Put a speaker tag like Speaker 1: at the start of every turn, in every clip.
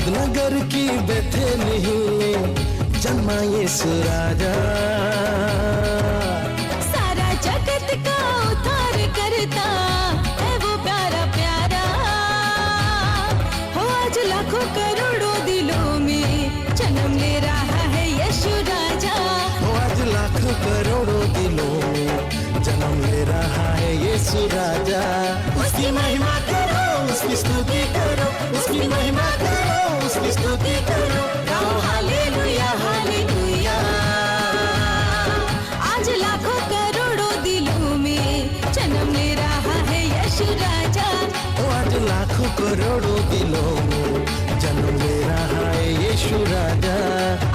Speaker 1: दाऊद नगर की बेथेलहीम में जन्मा यीशु राजा।
Speaker 2: सारा जगत का उद्धार करता है वो प्यारा प्यारा। हो आज लाखों करोड़ों दिलों में जन्म ले रहा है यीशु राजा।
Speaker 1: वो आज लाखों करोड़ों दिलों में जन्म ले रहा है यीशु राजा। उसकी महिमा करो, उसकी स्तुति करो, उसकी महिमा करो, उसकी स्तुति करो।
Speaker 2: गाओ हालेलुया हालेलुया। आज लाखों करोड़ों दिलों में जन्म ले रहा है यीशु राजा।
Speaker 1: वो आज लाखों करोड़ों दिलों में जन्म ले रहा है यीशु राजा।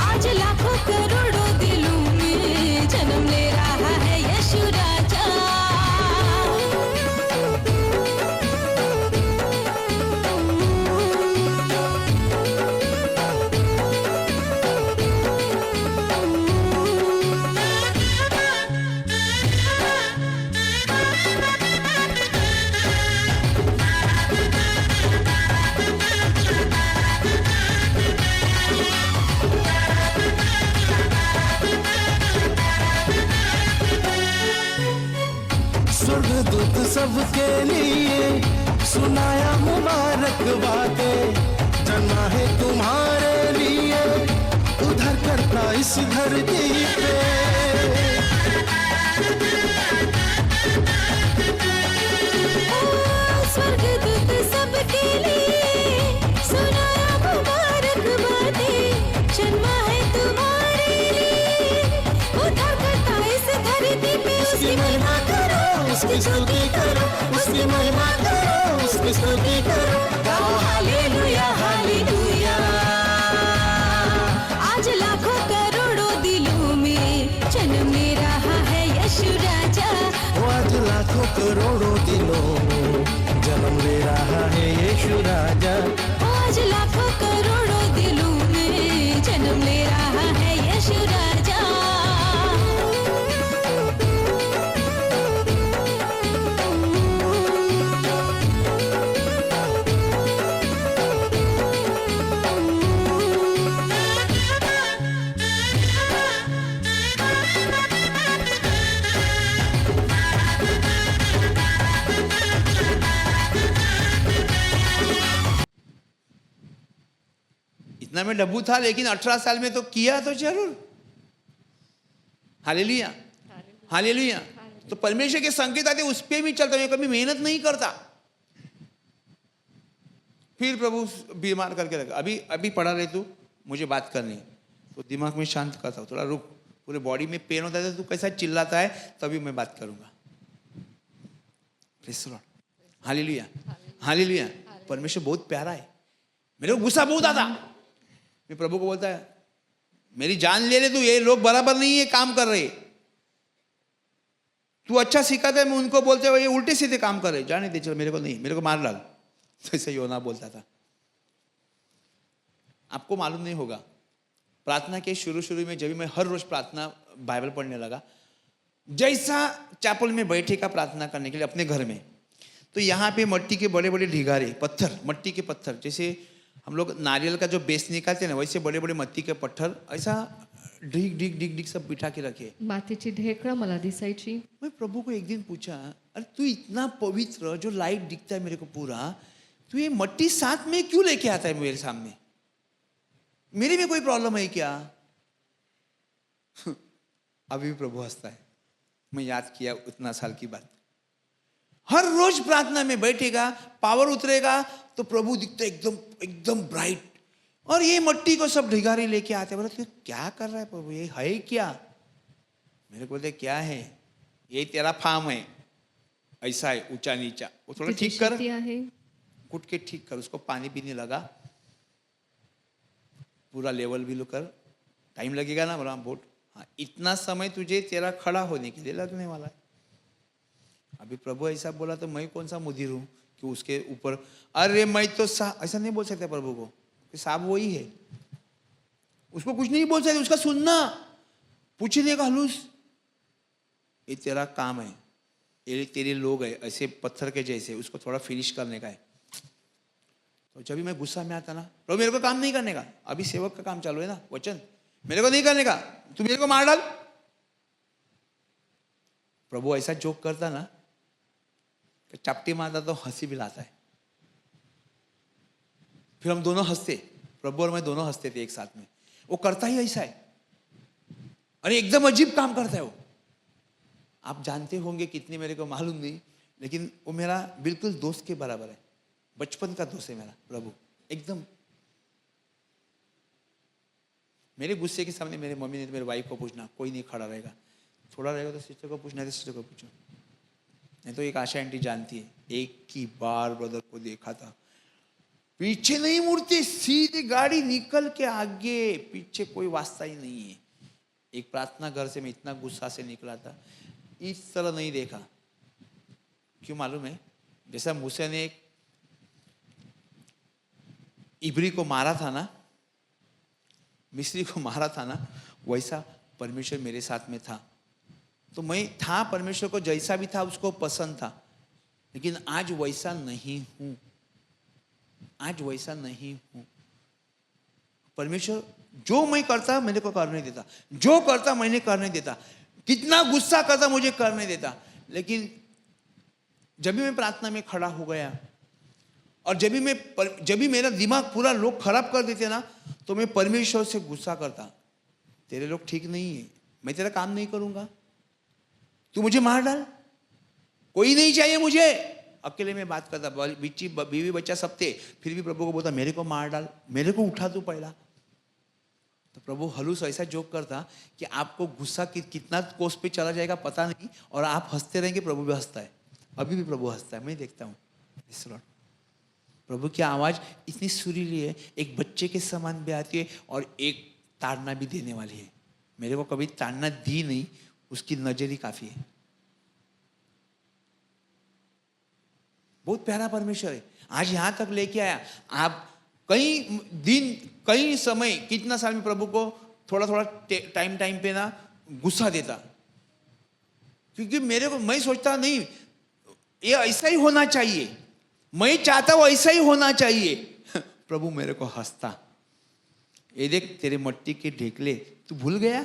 Speaker 2: आज लाखों करोड़ों दिलों में जन्म ले रहा है यीशु राजा।
Speaker 1: स्वर्गदूत सबके लिए सुनाया मुबारक बातें। जन्मा है तुम्हारे लिए उद्धार करता इस धरती पे।
Speaker 2: स्वर्गदूत सबके लिए सुनाया मुबारक बातें। जन्मा है तुम्हारे लिए उद्धार करता इस धरती पे। उसकी महिमा करो,
Speaker 1: उसकी स्तुति करो, उसकी महिमा करो, उसकी स्तुति करो।
Speaker 2: गाओ हालेलुया हालेलुया। आज लाखों करोड़ों दिलों में जन्म ले रहा है यीशु राजा।
Speaker 1: वो आज लाखों करोड़ों दिलों में जन्म ले रहा है यीशु राजा।
Speaker 2: आज लाखों करोड़ों दिलों में जन्म ले रहा है यीशु राजा।
Speaker 3: इतना में डब्बू था, लेकिन 18 साल में तो किया तो जरूर। Hallelujah hallelujah. तो परमेश्वर के संकेत आते उस पे भी चलता, मैं कभी मेहनत नहीं करता। फिर प्रभु बीमार करके रखा, अभी अभी पढ़ा रहे तू, मुझे बात करनी है। तो दिमाग में शांत करता हूँ, थोड़ा रुक, पूरे बॉडी में पेन होता है, तू कैसा चिल्लाता है, तभी मैं बात करूंगा। Praise the Lord. Hallelujah hallelujah. परमेश्वर बहुत प्यारा है। मेरे को गुस्सा बहुत आता, मैं प्रभु को बोलता है मेरी जान ले ले तू, ये लोग बराबर नहीं है काम कर रहे। तू अच्छा सिखाता है, मैं उनको बोलते हुए ये उल्टे सीधे काम कर रहे, जाने दे, चल मेरे को नहीं, मेरे को मार डाल। तो ऐसे योना बोलता था। आपको मालूम नहीं होगा, प्रार्थना के शुरू शुरू में जब मैं हर रोज प्रार्थना बाइबल पढ़ने लगा, जैसा चैपल में बैठेगा प्रार्थना करने के लिए अपने घर में, तो यहाँ पे मिट्टी के बड़े बड़े ढिगारे पत्थर, मट्टी के पत्थर, जैसे हम लोग नारियल का जो बेस निकालते हैं ना, वैसे बड़े बड़े मट्टी के पत्थर ऐसा ढीक ढीक ढीक ढीक सब बिठा के रखे।
Speaker 4: मातीची ढेकळं मला दिसायची.
Speaker 3: मैं प्रभु को एक दिन पूछा, अरे तू इतना पवित्र, जो लाइट दिखता है मेरे को पूरा, तू ये मट्टी साथ में क्यों लेके आता है मेरे सामने? मेरे में कोई प्रॉब्लम है क्या? अभी प्रभु हंसता है। मैं याद किया उतना साल की बात। हर रोज प्रार्थना में बैठेगा, पावर उतरेगा तो प्रभु दिखता है एकदम एकदम ब्राइट, और ये मट्टी को सब ढिगारे लेके आते। बोला तू क्या कर रहा है प्रभु, ये है क्या? मेरे को बोलते क्या है? ये तेरा फार्म है, ऐसा है ऊंचा नीचा, वो थोड़ा
Speaker 4: तिची
Speaker 3: ठीक कर,
Speaker 4: शेती आहे.
Speaker 3: कुट के ठीक कर, उसको पानी भी नहीं लगा, पूरा लेवल भी लो कर, टाइम लगेगा ना। बोला बहुत, हाँ इतना समय तुझे तेरा खड़ा होने के लिए लगने वाला है। अभी प्रभु ऐसा बोला तो मैं कौन सा मुदीर हूं कि उसके ऊपर, अरे मैं तो ऐसा नहीं बोल सकता प्रभु को, साहब वही है, उसको कुछ नहीं बोल सकते, उसका सुनना, पूछने का हलूस, ये तेरा काम है, ये तेरे लोग है ऐसे पत्थर के जैसे, उसको थोड़ा फिनिश करने का है। तो जब भी मैं गुस्सा में आता ना, प्रभु मेरे को काम नहीं करने का, अभी सेवक का काम चालू है ना, वचन मेरे को नहीं करने का, तू मेरे को मार डाल। प्रभु ऐसा जोक करता ना कि चपटी मारता तो हंसी भी लाता है। फिर हम दोनों हंसते, प्रभु और मैं दोनों हंसते थे एक साथ में। वो करता ही ऐसा है, अरे एकदम अजीब काम करता है वो। आप जानते होंगे कितने, मेरे को मालूम नहीं, लेकिन वो मेरा बिल्कुल दोस्त के बराबर है, बचपन का दोस्त है मेरा प्रभु। एकदम मेरे गुस्से के सामने मेरे मम्मी ने तो मेरे वाइफ को पूछना, कोई नहीं खड़ा रहेगा, थोड़ा रहेगा तो सिस्टर को पूछना, तो सिस्टर को पूछो। नहीं तो एक आशा आंटी जानती है, एक ही बार ब्रदर को देखा था, पीछे नहीं मुड़ते, सीधी गाड़ी निकल के आगे, पीछे कोई वास्ता ही नहीं है। एक प्रार्थना घर से मैं इतना गुस्सा से निकला था, इस तरह नहीं देखा। क्यों मालूम है? जैसा मूसा ने एक इब्री को मारा था ना, मिस्री को मारा था ना, वैसा परमेश्वर मेरे साथ में था। तो मैं था, परमेश्वर को जैसा भी था उसको पसंद था, लेकिन आज वैसा नहीं हूं, आज वैसा नहीं हूं। परमेश्वर जो मैं करता मेरे को करने देता, जो करता मैंने करने देता, कितना गुस्सा करता मुझे करने देता। लेकिन जब भी मैं प्रार्थना में खड़ा हो गया और जब भी मेरा दिमाग पूरा लोग खराब कर देते ना, तो मैं परमेश्वर से गुस्सा करता, तेरे लोग ठीक नहीं है, मैं तेरा काम नहीं करूंगा, तू मुझे मार डाल, कोई नहीं चाहिए मुझे। अकेले में बात करता, बीवी बच्चा सब थे, फिर भी प्रभु को बोलता मेरे को मार डाल, मेरे को उठा तू पहला। तो प्रभु हलूस ऐसा जोक करता कि आपको गुस्सा कितना कोस पे चला जाएगा पता नहीं, और आप हंसते रहेंगे, प्रभु भी हंसता है। अभी भी प्रभु हंसता है, मैं देखता हूँ। प्रभु की आवाज इतनी सुरीली है, एक बच्चे के समान भी आती है और एक ताड़ना भी देने वाली है। मेरे को कभी ताड़ना दी नहीं, उसकी नजर ही काफी है। बहुत प्यारा परमेश्वर है, आज यहां तक लेके आया। आप कई दिन, कई समय, कितना साल में प्रभु को थोड़ा थोड़ा टाइम पे ना गुस्सा देता, क्योंकि मेरे को, मैं सोचता नहीं ये ऐसा ही होना चाहिए, मैं चाहता हूं ऐसा ही होना चाहिए। प्रभु मेरे को हंसता, ये देख तेरे मट्टी के ढेकले तू भूल गया।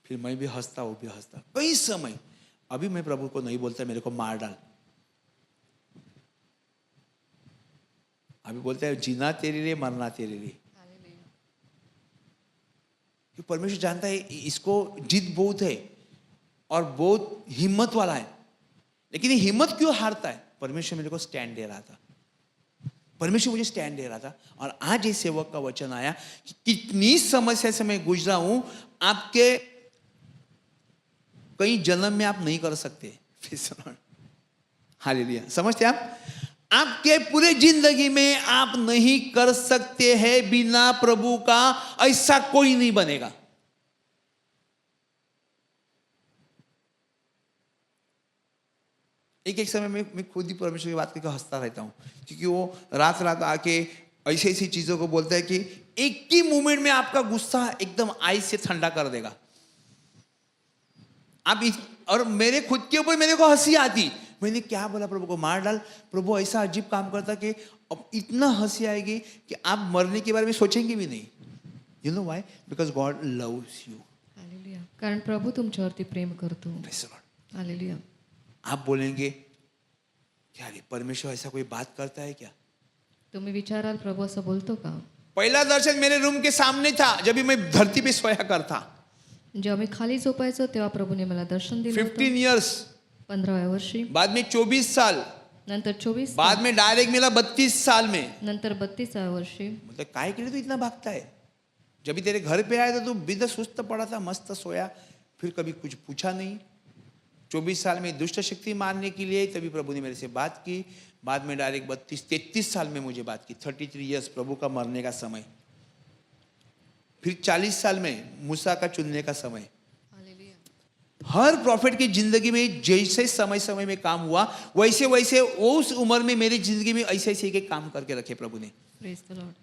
Speaker 3: फिर मैं भी हंसता, वो भी हंसता कई समय। अभी मैं प्रभु को नहीं बोलता मेरे को मार डाल, अभी बोलता है जीना तेरे लिए, मरना तेरे लिए। परमेश्वर जानता है इसको जिद बहुत है और बहुत हिम्मत वाला है, लेकिन ये हिम्मत क्यों हारता है? परमेश्वर मेरे को स्टैंड दे रहा था, परमेश्वर मुझे स्टैंड दे रहा था। और आज ये सेवक का वचन आया कि कितनी समस्या से मैं गुजरा हूं, आपके कई जन्म में आप नहीं कर सकते। हालेलुया, समझते आप? आपके पूरे जिंदगी में आप नहीं कर सकते हैं, बिना प्रभु का ऐसा कोई नहीं बनेगा। एक समय में मैं खुद ही परमेश्वर की बात करके हंसता रहता हूं, क्योंकि वो रात रात आके ऐसी ऐसी चीजों को बोलता है कि एक ही मोमेंट में आपका गुस्सा एकदम आइस से ठंडा कर देगा। और मेरे खुद के ऊपर मेरे को हंसी आती, मैंने क्या बोला प्रभु को, मार डाल। प्रभु ऐसा अजीब काम करता कि अब इतना हंसी आएगी कि आप मरने के बारे में सोचेंगे भी नहीं। You know why? Because God loves you.
Speaker 4: Hallelujah, कारण प्रभु तुमच्यावरती प्रेम करतो। हालेलुया।
Speaker 3: आप बोलेंगे क्या रे, परमेश्वर ऐसा कोई बात करता है क्या?
Speaker 4: तुम्ही विचाराल प्रभू असं बोलतो का?
Speaker 3: पहला दर्शन मेरे रूम के सामने था, जब भी मैं धरती पे सोया करता।
Speaker 4: जेव्हा मी खाली झोपायचो तेव्हा प्रभूने मला दर्शन दिलं
Speaker 3: 15 years,
Speaker 4: 15व्या वर्षी,
Speaker 3: बाद में 24 साल,
Speaker 4: नंतर 24,
Speaker 3: बाद में डायरेक्ट मिला 32 साल में।
Speaker 4: नंतर 32व्या वर्षी।
Speaker 3: मतलब काय के लिए तू इतना भागता है? जब भी तेरे घर पे आया तो तू बिना सुस्त पड़ा था, मस्त सोया, फिर कभी कुछ पूछा नहीं। 24 साल में दुष्ट शक्ति मारने के लिए तभी प्रभु ने मेरे से बात की। बाद में डायरेक्ट 32-33 साल में मुझे बात की, 33 years, प्रभु का मरने का समय। फिर 40 साल में मूसा का चुनने का समय। हर प्रॉफिट की जिंदगी में जैसे समय समय में काम हुआ, वैसे वैसे उस उम्र में मेरी जिंदगी में ऐसे ऐसे एक काम करके रखे प्रभु ने।
Speaker 4: Praise the Lord.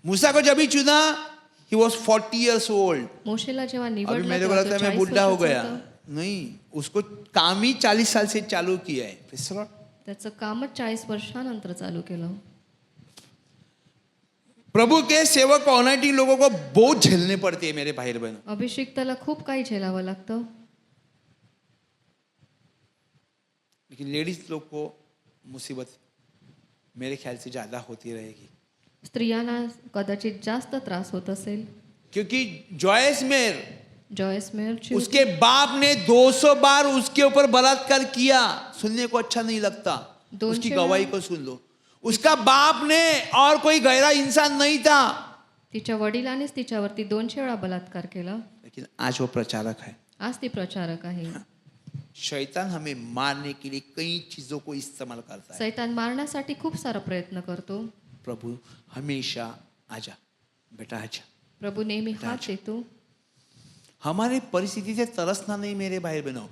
Speaker 3: मूसा को जब भी चुना, he was 40 years old।
Speaker 4: मोशेला जेव्हा
Speaker 3: अभी
Speaker 4: निवडला
Speaker 3: मेरे को
Speaker 4: तेव्हा
Speaker 3: लगता है
Speaker 4: तो
Speaker 3: मैं
Speaker 4: 40
Speaker 3: बुढ़ा हो
Speaker 4: वर्षाचा
Speaker 3: गया।
Speaker 4: होता।
Speaker 3: नहीं, उसको काम ही 40 साल से चालू किया है।
Speaker 4: त्याचं कामच 40 वर्षानंतर चालू केलं।
Speaker 3: प्रभु के सेवक ऑनरेटिंग लोगों को बहुत झेलने पड़ते हैं मेरे भाई बहनों.
Speaker 4: अभिषिक्ताला खूप काही झेलावं लागतं.
Speaker 3: लेकिन लेडीज लोग को मुसीबत मेरे ख्याल से ज्यादा होती रहेगी,
Speaker 4: स्त्रियांना कदाचित जास्त त्रास होत असेल.
Speaker 3: क्योंकि जॉयस मेयर
Speaker 4: जॉयस मेयरची
Speaker 3: उसके बाप ने 200 बार उसके ऊपर बलात्कार किया. सुनने को अच्छा नहीं लगता,
Speaker 4: 200
Speaker 3: उसकी गवाही को सुन लो. उसका बाप ने और कोई गहरा इंसान नहीं था,
Speaker 4: तिच्या वडिलांनीच तिच्यावरती 200 वेळा बलात्कार केला.
Speaker 3: लेकिन आज वो प्रचारक है.
Speaker 4: आज ती प्रचारक आहे.
Speaker 3: शैतान हमें मारने के लिए कई चीजों को इस्तेमाल करता है.
Speaker 4: सैतान मारण्यासाठी खूप सारा प्रयत्न करतो.
Speaker 3: प्रभु हमेशा आजा बेटा आजा.
Speaker 4: प्रभु नेहमी हात देतो.
Speaker 3: हमारे परिस्थिति से तरसना नहीं मेरे भाई बहनों.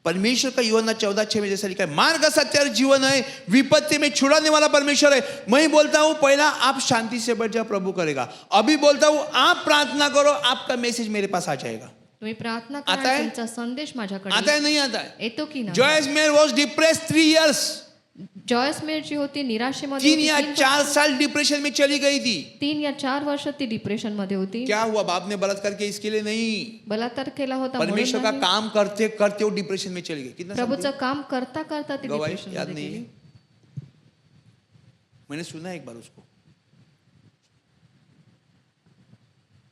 Speaker 3: परमेश्वर का यूहन्ना 14:6 में जैसा लिखा है, मार्ग सत्य और जीवन है, विपत्ति में छुड़ाने वाला परमेश्वर है. मैं बोलता हूं पहला आप शांति से बैठ जाओ, प्रभु करेगा. अभी बोलता हूं आप प्रार्थना करो, आपका मैसेज मेरे पास आ जाएगा.
Speaker 4: तुम्ही प्रार्थना
Speaker 3: आता
Speaker 4: करा,
Speaker 3: है?
Speaker 4: तुमचा संदेश माझ्याकडे
Speaker 3: आता है नहीं आता है?
Speaker 4: येतो की नाही.
Speaker 3: Joyce Meyer was depress 3 years.
Speaker 4: Joyce मेयरची होती निराशेमध्ये
Speaker 3: 3 या 4 साल डिप्रेशन में चली गई थी.
Speaker 4: 3 या 4 वर्ष ती डिप्रेशन मध्ये होती.
Speaker 3: क्या हुआ? बाप ने बलात्कार किया इसके लिए नहीं,
Speaker 4: बलात्कार केला होता म्हणून
Speaker 3: परमेश्वर का
Speaker 4: नाही.
Speaker 3: काम करते करते वो डिप्रेशन में चली गई. कितना
Speaker 4: प्रभुचं काम करता करता ती
Speaker 3: गवाही
Speaker 4: डिप्रेशन
Speaker 3: याद
Speaker 4: मध्ये
Speaker 3: नहीं
Speaker 4: गेली.
Speaker 3: है? मैंने सुना एक बार उसको,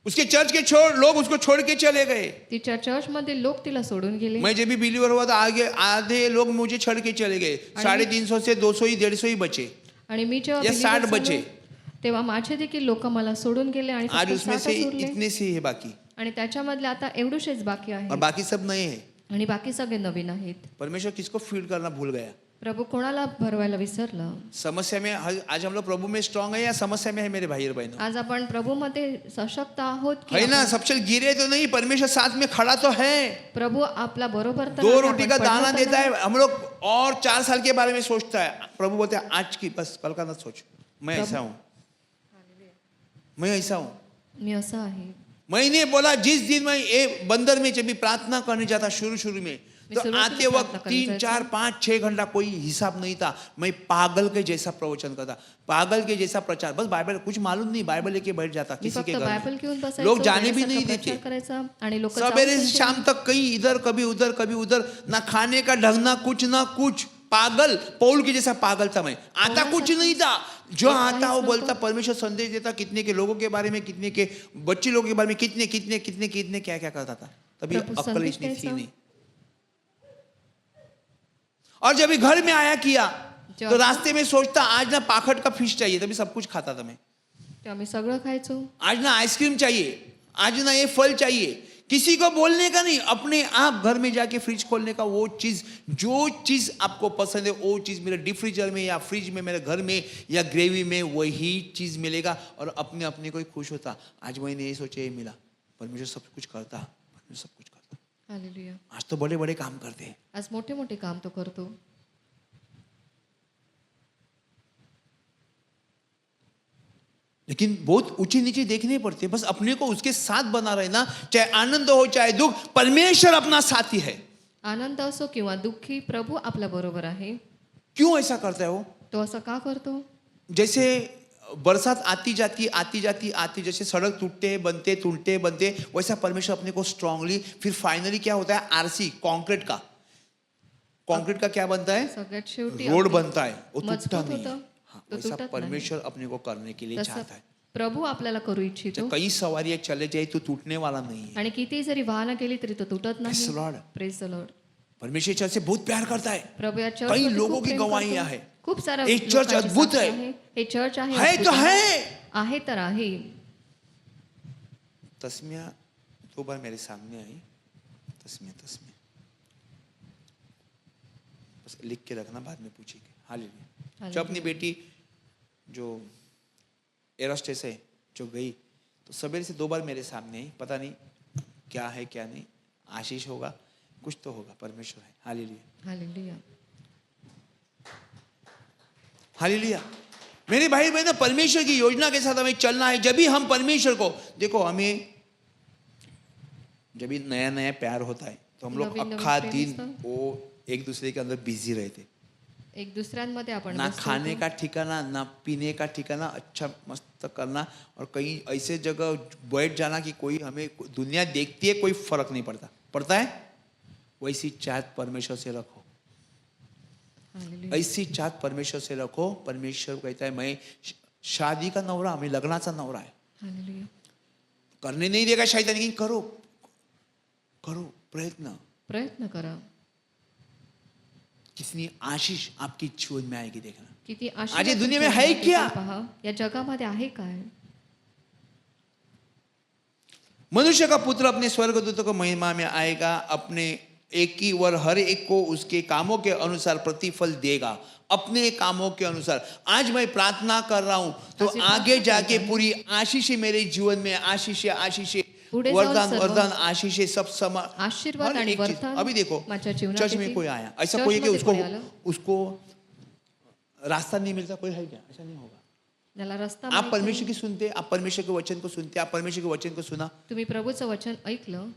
Speaker 3: उसके चर्च के लोग उसको छोड़ के चले गए.
Speaker 4: तिच्या चर्च मध्ये लोक तिला सोडून गेले.
Speaker 3: मैं जब भी बिलीवर हुआ था आगे आधे लोग मुझे छोड़ के चले गए. 350 से 200 ही 150 ही बचे.
Speaker 4: आणि मी जेव्हा
Speaker 3: या
Speaker 4: believer
Speaker 3: 60
Speaker 4: झालो,
Speaker 3: बचे.
Speaker 4: तेव्हा माझे देखील लोक मला सोडून गेले आणि
Speaker 3: आज
Speaker 4: फक्त
Speaker 3: उसमें से
Speaker 4: 60च उरले.
Speaker 3: इतने से ही है बाकी,
Speaker 4: आणि त्याच्यामधले आता एवढेच बाकी
Speaker 3: और
Speaker 4: आहे
Speaker 3: बाकी सब नए हैं.
Speaker 4: आणि बाकी सगळे नवीन आहेत.
Speaker 3: परमेश्वर किसको फीड करना भूल गया?
Speaker 4: प्रभु कोणाला भरवायला विसरलं.
Speaker 3: समस्या में आज हम लोग प्रभु में स्ट्रांग है या समस्या में है मेरे भाई और बहनों?
Speaker 4: आज आपण प्रभूमध्ये सशक्त आहोत की
Speaker 3: है ना.
Speaker 4: आपण-
Speaker 3: सबसे गिरे तो नहीं, परमेश्वर साथ में खड़ा तो है.
Speaker 4: प्रभु आपला बरोबर तर
Speaker 3: 2
Speaker 4: आहे,
Speaker 3: रोटी
Speaker 4: आपण
Speaker 3: का
Speaker 4: पडलो
Speaker 3: दाना
Speaker 4: तर
Speaker 3: देता
Speaker 4: नाही.
Speaker 3: है. हम लोग और 4 साल के बारे में सोचता है. प्रभु बोलते हैं आज की बस, कल का मत सोच. मैं ऐसा हूं, मैं ऐसा हूं.
Speaker 4: मी असं आहे.
Speaker 3: मैंने बोला जिस दिन मैं ये बंदर में जब भी प्रार्थना करने जाता शुरू में, तो
Speaker 4: शुरू-शुरू
Speaker 3: आते
Speaker 4: में
Speaker 3: वक्त
Speaker 4: प्रार्थना करने
Speaker 3: 3, 4, 5, 6 घंटा कोई हिसाब नहीं था. मैं पागल के जैसा प्रवचन करता, पागल के जैसा प्रचार. बस बाइबल कुछ मालूम नहीं, बाइबल लेके बैठ जाता
Speaker 4: मी
Speaker 3: किसी
Speaker 4: फक्त
Speaker 3: के घर
Speaker 4: बायबल
Speaker 3: में.
Speaker 4: घेऊन बसायचो.
Speaker 3: लोग जाने भी
Speaker 4: वेळेसारखा
Speaker 3: नहीं
Speaker 4: प्रचार
Speaker 3: देते.
Speaker 4: करायचा आणि लोक
Speaker 3: सवेरे से शाम तक कहीं इधर कभी उधर कभी उधर, ना खाने का ढंग ना कुछ. पागल, पौल के जैसा पागल था मैं. आता कुछ नहीं था. जो आता वो बोलता, परमेश्वर संदेश देता, कितने के लोगों के बारे में, कितने के बच्चे लोगों के बारे में, कितने क्या क्या करता था. तभी
Speaker 4: प्रभु
Speaker 3: अक्ल
Speaker 4: संदेश
Speaker 3: इतनी थी
Speaker 4: द्यायचा.
Speaker 3: नहीं. और जब भी घर में आया किया तो रास्ते में सोचता आज ना पाखट का फिश चाहिए, तभी सब कुछ खाता था मैं.
Speaker 4: ते आम्ही सगळं खायचो.
Speaker 3: आज ना आइसक्रीम चाहिए, आज ना ये फल चाहिए. किसी को बोलने का नहीं, अपने आप घर में जाके फ्रिज खोलने का. वो चीज, जो चीज आपको पसंद है वो चीज मेरे डीप फ्रीजर में या फ्रिज में, मेरे घर में या ग्रेवी में वही चीज मिलेगा. और अपने अपने को ही खुश होता. आज मैंने ये सोचा ये मिला. परमेश्वर सब कुछ करता, परमेश्वर सब कुछ करता.
Speaker 4: हालेलुया.
Speaker 3: आज तो बड़े बड़े काम करते हैं.
Speaker 4: आज मोठे मोठे काम तो करतो.
Speaker 3: लेकिन बहुत ऊंची नीचे देखने पड़ते हैं. बस अपने को उसके साथ बना रहना, चाहे आनंद हो चाहे दुख, परमेश्वर अपना साथी है.
Speaker 4: आनंद असो किंवा दुःखी, प्रभु आपल्या बरोबर आहे.
Speaker 3: क्यों ऐसा करता है वो?
Speaker 4: तो असं का करतो?
Speaker 3: जैसे बरसात आती जाती, जैसे सड़क टूटते बनते, वैसा परमेश्वर अपने को स्ट्रांगली, फिर फाइनली क्या होता है, आरसी कंक्रीट का क्या बनता है,
Speaker 4: सगळ्यात शेवटी
Speaker 3: रोड
Speaker 4: अगदी
Speaker 3: बनता है. वो टूटता
Speaker 4: मजबूत
Speaker 3: नहीं है.
Speaker 4: होतं.
Speaker 3: हाँ,
Speaker 4: तो
Speaker 3: वैसा
Speaker 4: तुटत नाही.
Speaker 3: परमेश्वर अपने को करने के लिए
Speaker 4: तसं
Speaker 3: चाहता है.
Speaker 4: प्रभु आपल्याला करू इच्छितो.
Speaker 3: कई सवारियां चले जाए तो टूटने वाला नहीं है.
Speaker 4: आणि किती जरी वाहनं गेली तरी तो तुटत
Speaker 3: Praise the
Speaker 4: नाही.
Speaker 3: Lord.
Speaker 4: Praise the Lord.
Speaker 3: परमेश्वर चर्च से बहुत प्यार करता है.
Speaker 4: प्रभु या चर्च
Speaker 3: कई
Speaker 4: मध्ये
Speaker 3: लोगों
Speaker 4: खूप
Speaker 3: की
Speaker 4: प्रेम
Speaker 3: गवाहियां
Speaker 4: करतो.
Speaker 3: है.
Speaker 4: खूप सारा
Speaker 3: ये चर्च
Speaker 4: लोकांची
Speaker 3: अद्भुत
Speaker 4: साक्ष
Speaker 3: है.
Speaker 4: हे चर्च आहे.
Speaker 3: है
Speaker 4: अद्भुत
Speaker 3: तो
Speaker 4: आहे.
Speaker 3: है.
Speaker 4: आहे तर आहे.
Speaker 3: तस्मिया 2 बार मेरे सामने आई. तस्मिया बस लिख के रखना, बाद में पूछेगी. हालेलुया. जब अपनी बेटी जो एरोस्टेस है जो गई, तो सवेरे से 2 बार मेरे सामने आई. पता नहीं क्या है क्या नहीं, आशीष होगा, कुछ तो होगा. परमेश्वर है. Hallelujah,
Speaker 4: hallelujah.
Speaker 3: हालेलुया. मेरे भाई बहन, परमेश्वर की योजना के साथ हमें चलना है. जब भी हम परमेश्वर को देखो, हमें जब भी नया नया प्यार होता है तो हम लोग
Speaker 4: नवीन-नवीन
Speaker 3: अक्खा
Speaker 4: प्रेम
Speaker 3: दिन
Speaker 4: असतं.
Speaker 3: वो एक दूसरे के अंदर बिजी रहते.
Speaker 4: एक दुसऱ्यांमध्ये आपण
Speaker 3: ना
Speaker 4: बसतो
Speaker 3: खाने
Speaker 4: तो.
Speaker 3: का ठिकाना ना पीने का ठिकाना अच्छा मस्त करना और कहीं ऐसे जगह बैठ जाना कि कोई हमें दुनिया देखती है कोई फर्क नहीं पड़ता पड़ता है वैसी चाहत परमेश्वर से रखो
Speaker 4: हालेलुया.
Speaker 3: ऐसी चाहत परमेश्वर से रखो परमेश्वर कहता है मैं शादी का नवरा मैं लग्नाचा नवरा है
Speaker 4: हालेलुया.
Speaker 3: करने नहीं देगा शैतान लेकिन करो करो
Speaker 4: प्रयत्न करा.
Speaker 3: कितनी आशीष आपकी जीवन में आएगी देखना
Speaker 4: किती
Speaker 3: आज ये
Speaker 4: आशीर्वाद
Speaker 3: दुनिया में
Speaker 4: तुमच्या
Speaker 3: है
Speaker 4: जीवनात
Speaker 3: क्या?
Speaker 4: येतील पहा. या जगामध्ये आहे काय?
Speaker 3: मनुष्य का पुत्र अपने स्वर्गदूतों को महिमा में आएगा अपने एक ही वर हर एक को उसके कामों के अनुसार प्रतिफल देगा अपने कामों के अनुसार आज मैं प्रार्थना कर रहा हूं तो
Speaker 4: ऐसी
Speaker 3: आगे
Speaker 4: प्रार्थना
Speaker 3: जाके
Speaker 4: करता हूं।
Speaker 3: पूरी आशीष मेरे जीवन में आशीष
Speaker 4: पुढे जाऊन
Speaker 3: वरदान
Speaker 4: सर्व
Speaker 3: वरदान आशीष सब समा
Speaker 4: आशीर्वाद
Speaker 3: हर
Speaker 4: आणि
Speaker 3: एक चीज।
Speaker 4: वरदान
Speaker 3: अभी देखो
Speaker 4: माझ्या जीवनात
Speaker 3: चर्च में
Speaker 4: येतील.
Speaker 3: कोई आया ऐसा
Speaker 4: चर्च
Speaker 3: कोई है कि
Speaker 4: मध्ये
Speaker 3: उसको
Speaker 4: कोणी आलं,
Speaker 3: उसको रास्ता नहीं मिलता कोई है क्या ऐसा नहीं होगा
Speaker 4: त्याला रस्ता
Speaker 3: आप
Speaker 4: माहित
Speaker 3: परमेश्वर
Speaker 4: नाही.
Speaker 3: की सुनते आप परमेश्वर के वचन को सुनते आप परमेश्वर के वचन को सुना
Speaker 4: तुम्ही प्रभूचं वचन ऐकलं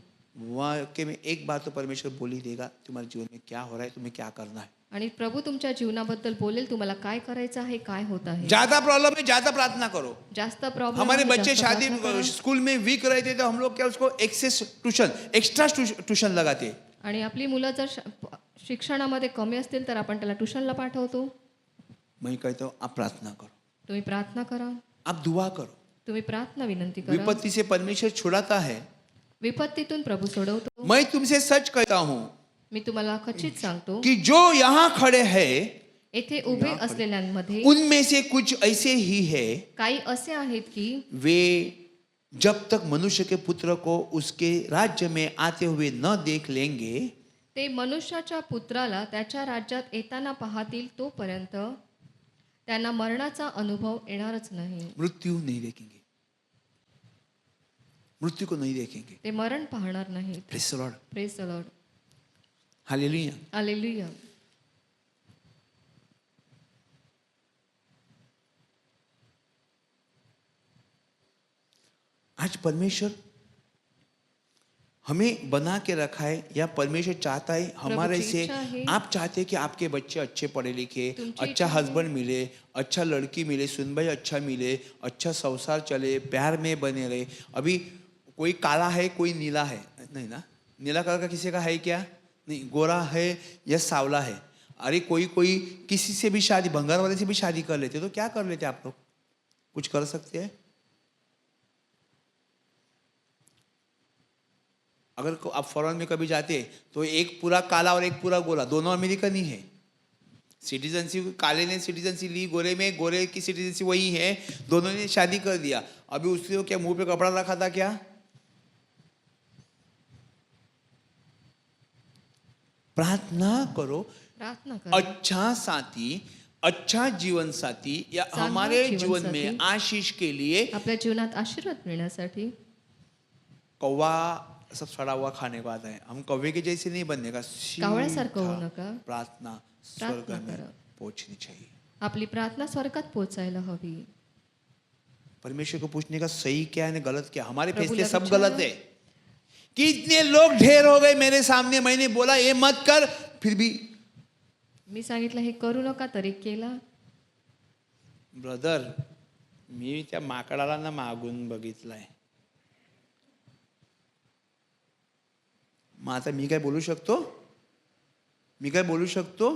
Speaker 3: वाक्य में एक बात तो परमेश्वर बोल ही देगा तुम्हारे जीवन में क्या हो रहा है तुम्हें क्या करना है
Speaker 4: आणि प्रभू तुमच्या जीवनाबद्दल बोलेल तुम्हाला काय करायचं आहे काय होत आहे.
Speaker 3: ज्यादा प्रॉब्लम है ज्यादा प्रार्थना करो
Speaker 4: जास्त प्रॉब्लेम
Speaker 3: हमारे बच्चे शादी स्कूल में वीक रहे थे तो हम लोग क्या उसको एक्सेस ट्यूशन एक्स्ट्रा ट्यूशन लगाते
Speaker 4: आणि आपली मुलं जर शिक्षणामध्ये कमी असतील तर आपण त्याला ट्युशनला पाठवतो.
Speaker 3: मैं कहता हूँ आप प्रार्थना करो
Speaker 4: तुम्ही प्रार्थना करा.
Speaker 3: आप दुआ करो
Speaker 4: तुम्ही प्रार्थना विनंती करा.
Speaker 3: विपत्ति से परमेश्वर छुड़ाता है
Speaker 4: विपत्तीतून प्रभू सोडवतो.
Speaker 3: मैं तुमसे सच कहता हूँ
Speaker 4: मी तुम्हाला खचित सांगतो
Speaker 3: कि जो यहाँ खड़े हैं
Speaker 4: येथे उभे असलेल्यांमध्ये
Speaker 3: उनमें से कुछ ऐसे ही है
Speaker 4: काही असे आहेत की
Speaker 3: वे जब तक मनुष्य के पुत्र को उसके राज्य में आते हुए न देख लेंगे
Speaker 4: ते मनुष्याच्या पुत्राला त्याच्या राज्यात येताना पाहतील तोपर्यंत त्यांना मरणाचा अनुभव येणारच नाही.
Speaker 3: मृत्यु नहीं देखेंगे मृत्यु को नहीं देखेंगे
Speaker 4: ते मरण पाहणार नाहीत.
Speaker 3: Praise the Lord
Speaker 4: praise the Lord.
Speaker 3: Hallelujah
Speaker 4: hallelujah.
Speaker 3: आज परमेश्वर हमें बना के रखा है या परमेश्वर चाहता है हमारे
Speaker 4: की
Speaker 3: से
Speaker 4: इच्छा है।
Speaker 3: आप चाहते हैं कि आपके बच्चे अच्छे पढ़े लिखे
Speaker 4: तुमची
Speaker 3: अच्छा
Speaker 4: इच्छा है।
Speaker 3: हस्बैंड मिले अच्छा लड़की मिले सुन भाई अच्छा मिले अच्छा संसार चले प्यार में बने रहे अभी कोई काला है कोई नीला है नहीं ना नीला कलर का किसी का है क्या नहीं गोरा है या सावला है अरे कोई कोई किसी से भी शादी भंगार वाले से भी शादी कर लेते तो क्या कर लेते आप लोग कुछ कर सकते हैं अगर आप फॉरेन में कभी जाते तो एक पूरा काला और एक पूरा गोरा दोनों अमेरिकन ही है सिटीजनशिप काले ने सिटीजनशिप ली गोरे में गोरे की सिटीजनशिप वही है दोनों ने शादी कर दिया अभी उसने क्या मुंह पे कपड़ा रखा था क्या प्रार्थना करो
Speaker 4: प्रार्थना करा.
Speaker 3: अच्छा साथी अच्छा जीवन साथी या
Speaker 4: चांगला
Speaker 3: हमारे
Speaker 4: जीवन
Speaker 3: जीवन
Speaker 4: साथी.
Speaker 3: में आशीष के लिए
Speaker 4: आपल्या जीवनात आशीर्वाद मिळण्यासाठी
Speaker 3: कौवा सब सड़ा हुआ खाने को आता है हम कौवे के जैसे नहीं बनने का
Speaker 4: कावळ्यासारखं होऊ
Speaker 3: सीधा
Speaker 4: नका.
Speaker 3: प्रार्थना स्वर्ग
Speaker 4: प्रार्थना
Speaker 3: में
Speaker 4: करा.
Speaker 3: पहुंचनी चाहिए
Speaker 4: आपली प्रार्थना स्वर्गात पोहोचायला हवी.
Speaker 3: परमेश्वर को पूछने का सही क्या है गलत क्या हमारे
Speaker 4: प्रभु
Speaker 3: फैसले सब
Speaker 4: लक्षण
Speaker 3: गलत है कि इतने लोग ढेर हो गए मेरे सामने मैंने बोला ये मत कर फिर भी
Speaker 4: मी सांगितलं हे करू नका तरी केला.
Speaker 3: ब्रदर मी त्या माकडाला ना मागून बघितलंय मग आता मी काय बोलू शकतो मी काय बोलू शकतो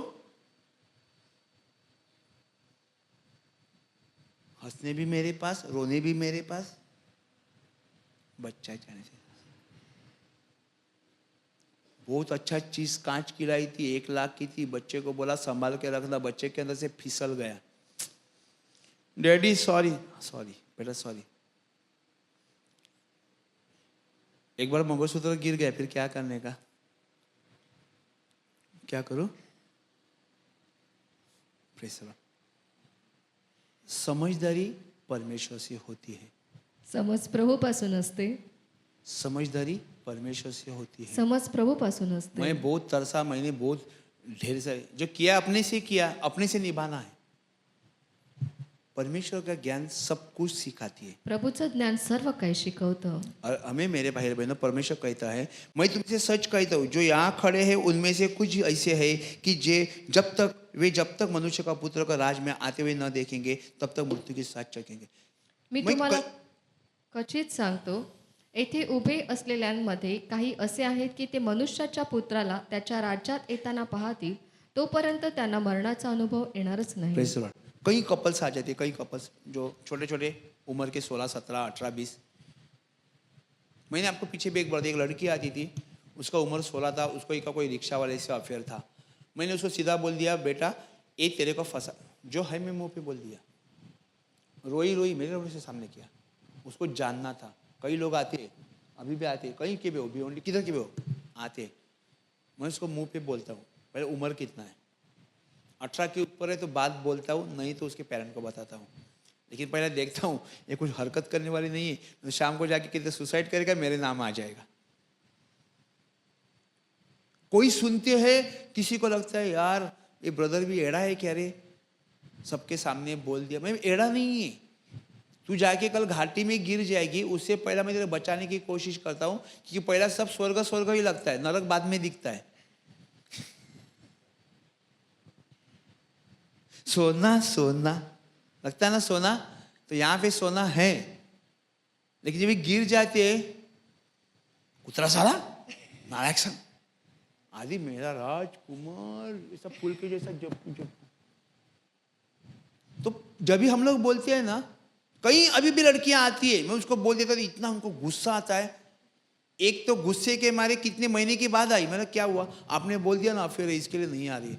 Speaker 3: हंसने भी मेरे पास रोने भी मेरे पास बच्चा जाने से बहुत अच्छा चीज कांच की लाई थी 1 लाख की थी बच्चे को बोला संभाल के रखना बच्चे के अंदर से फिसल गया डैडी सॉरी सॉरी बेटा सॉरी एक बार मंगलसूत्र गिर गया फिर क्या करने का क्या करूं प्रेज द लॉर्ड समझदारी परमेश्वर से होती है
Speaker 4: समज प्रभूपासून असते.
Speaker 3: समझदारी परमेश्वर से होती है
Speaker 4: समज प्रभूपासून असते.
Speaker 3: मैं बहुत तरसा मैंने बहुत ढेर सारे जो किया अपने से निभाना है परमेश्वर का ज्ञान सब कुछ सिखाती है
Speaker 4: प्रभूचं ज्ञान सर्व काही शिकवतं.
Speaker 3: और हमें मेरे भाई बहनों परमेश्वर कहता है मैं तुमसे सच कहता हूँ जो यहाँ खड़े हैं उनमें से कुछ ऐसे हैं कि जे जब तक वे जब तक मनुष्य का पुत्र का राज में आते हुए न देखेंगे तब तक मृत्यू के साथ चखेंगे.
Speaker 4: मी
Speaker 3: मग
Speaker 4: तुम्हाला खचित सांगतो, येथे उभे असलेल्यांमध्ये काही असे आहेत की ते मनुष्याच्या पुत्राला त्याच्या राज्यात येताना पाहतील, तोपर्यंत त्यांना मरणाचा अनुभव येणारच नाही.
Speaker 3: Praise the Lord. कई कपल्स आ जाते, कई कपल्स जो छोटे छोटे उम्र के 16, 17, 18, 20. मैंने आपको पीछे भी एक बार एक लड़की आती थी, उसका उम्र 16 था, उसको एक कोई रिक्शा वाले से अफेयर था. मैंने उसको सीधा बोल दिया, बेटा ये तेरे को फंसा, जो है मैं मुंह पे बोल दिया. रोई रोई मेरे रोने से सामने किया. उसको जानना था. कई लोग आते, अभी भी आते, कहीं के भी हो, भिवंडी किधर के भी हो, आते. मैं उसको मुंह पे बोलता हूँ, पहले उम्र कितना है, 18 के ऊपर है तो बात बोलता हूँ, नहीं तो उसके पेरेंट को बताता हूँ. लेकिन पहले देखता हूँ ये कुछ हरकत करने वाली नहीं है, तो शाम को जाके कितने सुसाइड करेगा, मेरे नाम आ जाएगा. कोई सुनते हैं, किसी को लगता है यार ये ब्रदर भी एड़ा है क्या रे, सबके सामने बोल दिया. मैं एड़ा नहीं है, तू जाके कल घाटी में गिर जाएगी, उससे पहला मैं तेरे बचाने की कोशिश करता हूँ, क्योंकि पहला सब स्वर्ग स्वर्ग ही लगता है, नरक बाद में दिखता है. सोना सोना लगता है ना सोना, तो यहाँ पे सोना है, लेकिन जब ये गिर जाते कुतरा साला नारायण संग आदि मेरा राजकुमार ऐसा फूल के जैसा जब तो जब भी हम लोग बोलते हैं ना, कई अभी भी लड़कियां आती है, मैं उसको बोल देता हूँ, इतना उनको गुस्सा आता है. एक तो गुस्से के मारे कितने महीने के बाद आई, मैंने क्या हुआ, आपने बोल दिया ना फिर इसके लिए नहीं आ रही.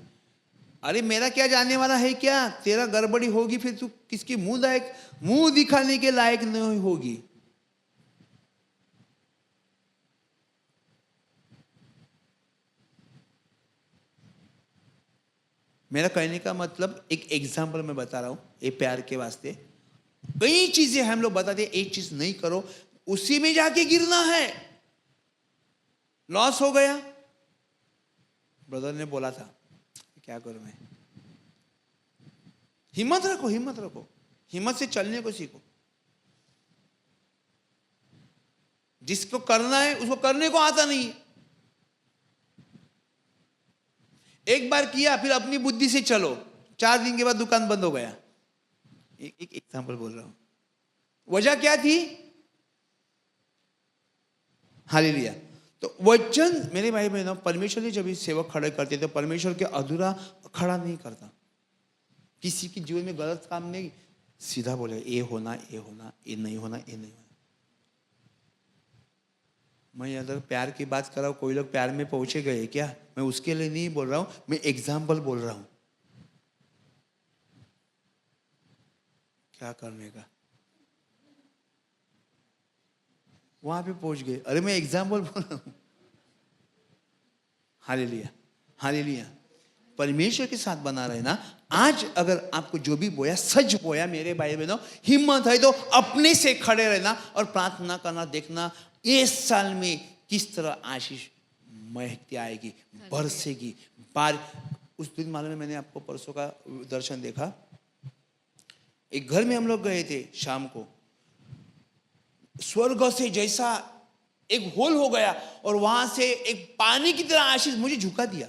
Speaker 3: अरे मेरा क्या जानने वाला है क्या, तेरा गड़बड़ी होगी फिर तू किसकी मुंह दिखाने के लायक नहीं होगी. मेरा कहने का मतलब एक एग्जाम्पल मैं बता रहा हूं, ये प्यार के वास्ते. कई चीजें हम लोग बताते हैं, एक चीज नहीं करो, उसी में जाके गिरना है, लॉस हो गया. ब्रदर ने बोला था क्या करूं मैं, हिम्मत रखो, हिम्मत रखो, हिम्मत से चलने को सीखो. जिसको करना है उसको करने को आता नहीं है. एक बार किया फिर अपनी बुद्धि से चलो, 4 दिन के बाद दुकान बंद हो गया. एक एग्जांपल बोल रहा हूं. वजह क्या थी, हालेलुया. तो वचन मेरे भाई बहनों, परमेश्वर ने जब सेवक खड़े करते तो परमेश्वर के अधूरा खड़ा नहीं करता. किसी के जीवन में गलत काम नहीं, सीधा बोले ये होना, ये होना, ये नहीं होना, ये नहीं होना. मैं अगर प्यार की बात कर रहा हूं, कोई लोग प्यार में पहुंचे गए क्या, मैं उसके लिए नहीं बोल रहा हूं, मैं एग्जाम्पल बोल रहा हूं. क्या करने का, वहां पे पहुंच गए, अरे मैं एग्जाम्पल बोल रहा हूं. Hallelujah, hallelujah. परमेश्वर के साथ बना रहे ना. आज अगर आपको जो भी बोया सच बोया, मेरे भाई बहनों, हिम्मत है तो अपने से खड़े रहना और प्रार्थना करना, देखना इस साल में किस तरह आशीष महकती आएगी, बरसेगी. बार उस दिन मालूम है, मैंने आपको परसों का दर्शन देखा. एक घर में हम लोग गए थे शाम को, स्वर्ग से जैसा एक होल हो गया और वहां से एक पानी की तरह आशीष मुझे झुका दिया.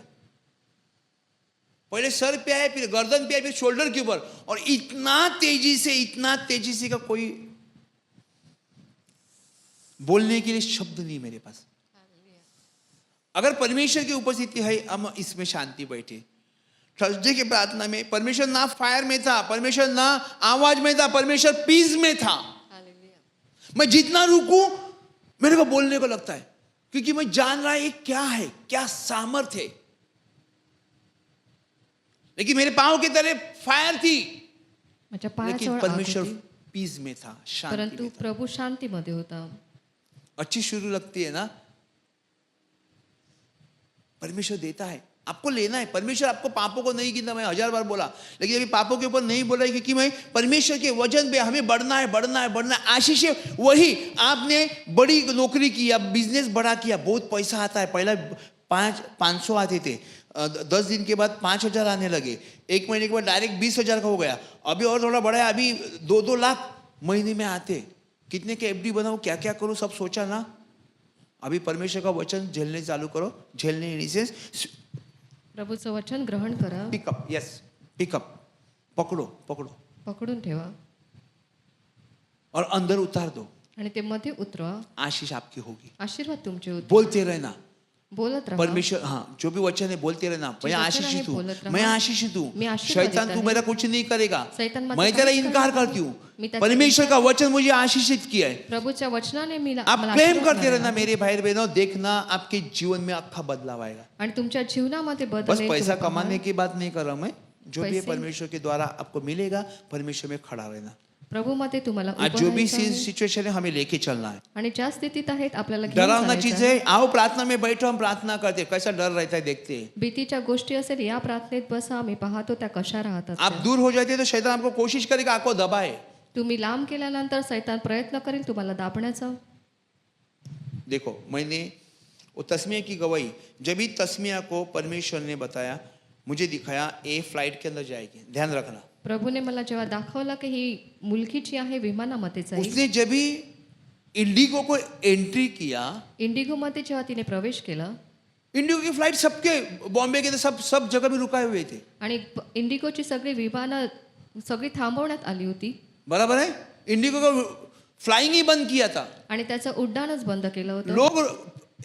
Speaker 3: पहले सर पे आए, फिर गर्दन पे आए, फिर शोल्डर के ऊपर, और इतना तेजी से का कोई बोलने के लिए शब्द नहीं मेरे पास. अगर परमेश्वर की उपस्थिति है, हम इसमें शांति बैठे. थर्सडे के प्रार्थना में परमेश्वर ना फायर में था, परमेश्वर ना आवाज में था, परमेश्वर पीस में था. मैं जितना रुकूं मेरे को बोलने को लगता है, क्योंकि मैं जान रहा है क्या है, क्या सामर्थ्य है. लेकिन मेरे पांव की तरह फायर थी,
Speaker 4: माझ्या
Speaker 3: लेकिन
Speaker 4: पायाजवळ आग
Speaker 3: परमेश्वर
Speaker 4: होती,
Speaker 3: पीस में था, शांति
Speaker 4: परंतु
Speaker 3: में था.
Speaker 4: प्रभू शांतीमध्ये होता.
Speaker 3: अच्छी शुरू लगती है ना, परमेश्वर देता है, आपको लेना है. परमेश्वर आपको पापों को नहीं गिनता, मैं 1000 बार बोला, लेकिन अभी पापों के ऊपर नहीं बोला है, क्योंकि मैं परमेश्वर के वचन पे हमें बढ़ना है, बढ़ना है, बढ़ना है. आशीष वही, आपने बड़ी नौकरी की, अब बिजनेस बड़ा किया, बहुत पैसा आता है. पहला 500 आते थे, 10 दिन के बाद 5000 आने लगे, 1 महीने के बाद डायरेक्ट 20,000 का हो गया. अभी और थोड़ा बड़ा है, अभी 2-2 लाख महीने में आते. कितने के एफडी बनाओ, क्या क्या करो, सब सोचा ना. अभी परमेश्वर का वचन झेलने चालू करो. झेलने इन सेंस
Speaker 4: प्रभूचं वचन ग्रहण करा,
Speaker 3: पिकअप, यस पिकअप, पकड़ो पकड़ो
Speaker 4: पकडून ठेवा
Speaker 3: और अंदर उतार दो,
Speaker 4: आणि ते मध्ये उतरवा.
Speaker 3: आशीष आपकी होगी.
Speaker 4: आशीर्वाद तुमचे होते.
Speaker 3: बोलते रहना,
Speaker 4: बोलत राहा.
Speaker 3: परमेश्वर, हाँ जो भी वचन है बोलते रहना, मैं
Speaker 4: वचन
Speaker 3: आशीषित
Speaker 4: आहे,
Speaker 3: हूँ,
Speaker 4: बोलत रहा.
Speaker 3: मैं आशीषित हूँ,
Speaker 4: मैं आशीर्वादित
Speaker 3: शैतान तू
Speaker 4: आहे.
Speaker 3: मेरा कुछ नहीं करेगा,
Speaker 4: शैतान माझं
Speaker 3: मैं तेरा
Speaker 4: काहीच
Speaker 3: इनकार
Speaker 4: करणार
Speaker 3: करती
Speaker 4: नाही.
Speaker 3: हूँ.
Speaker 4: मी त्याचा
Speaker 3: परमेश्वर का
Speaker 4: इनकार-
Speaker 3: वचन मुझे आशीषित किया है.
Speaker 4: प्रभूच्या वचनाने मी
Speaker 3: आप
Speaker 4: मला
Speaker 3: क्लेम
Speaker 4: आशीर्वाद
Speaker 3: करते रहना
Speaker 4: मिळाला.
Speaker 3: मेरे भाई बहनों, देखना आपके जीवन में अक्खा बदलाव आएगा.
Speaker 4: आणि तुमच्या जीवनामध्ये बदल
Speaker 3: बस
Speaker 4: येईल.
Speaker 3: पैसा
Speaker 4: तुम्ही पहा.
Speaker 3: कमाने की बात नहीं कर रहा मैं, जो भी है
Speaker 4: पैसे-
Speaker 3: परमेश्वर के द्वारा आपको मिलेगा, परमेश्वर में खड़ा रहना.
Speaker 4: प्रभूमध्ये तुम्हाला
Speaker 3: आज
Speaker 4: उभं
Speaker 3: जो भी
Speaker 4: राहायचं आहे.
Speaker 3: सिचुएशन है हमें लेके चलना है.
Speaker 4: आणि ज्या स्थितीत आहेत आपल्याला घेऊन
Speaker 3: डरावना
Speaker 4: चालायचं
Speaker 3: चीज
Speaker 4: आहे.
Speaker 3: है, आओ प्रार्थना में बैठो, हम प्रार्थना करते हैं. कैसा डर रहता है देखते हैं.
Speaker 4: भीतीच्या गोष्टी असेल या प्रार्थनेत बसा, आम्ही पाहतो त्या कशा राहतात
Speaker 3: आप
Speaker 4: त्या.
Speaker 3: दूर हो जाते हैं तो शैतान आपको कोशिश करेगा आपको दबाए.
Speaker 4: तुम्ही लांब केल्यानंतर सैतान प्रयत्न करेल तुम्हाला दाबण्याचा.
Speaker 3: देखो मैंने वो तस्मिया की गवाही, जब भी तस्मिया को परमेश्वर ने बताया, मुझे दिखाया ए फ्लाइट के अंदर जाएगी, ध्यान रखना.
Speaker 4: प्रभूने मला जेव्हा दाखवलं की ही मुलगी जी आहे विमानामध्ये जाईल.
Speaker 3: उसने जब भी इंडिगो को एंट्री किया,
Speaker 4: इंडिगोमध्ये जेव्हा तिने प्रवेश केला
Speaker 3: इंडिगो की फ्लाइट सबके बॉम्बे के सब जगह में रुकाए हुए थे.
Speaker 4: आणि इंडिगोची सगळी विमानं सगळी थांबवण्यात आली होती
Speaker 3: बराबर है. इंडिगो का फ्लाइंग ही बंद किया था.
Speaker 4: आणि त्याचं उड्डाणच बंद केलं होतं.
Speaker 3: लोग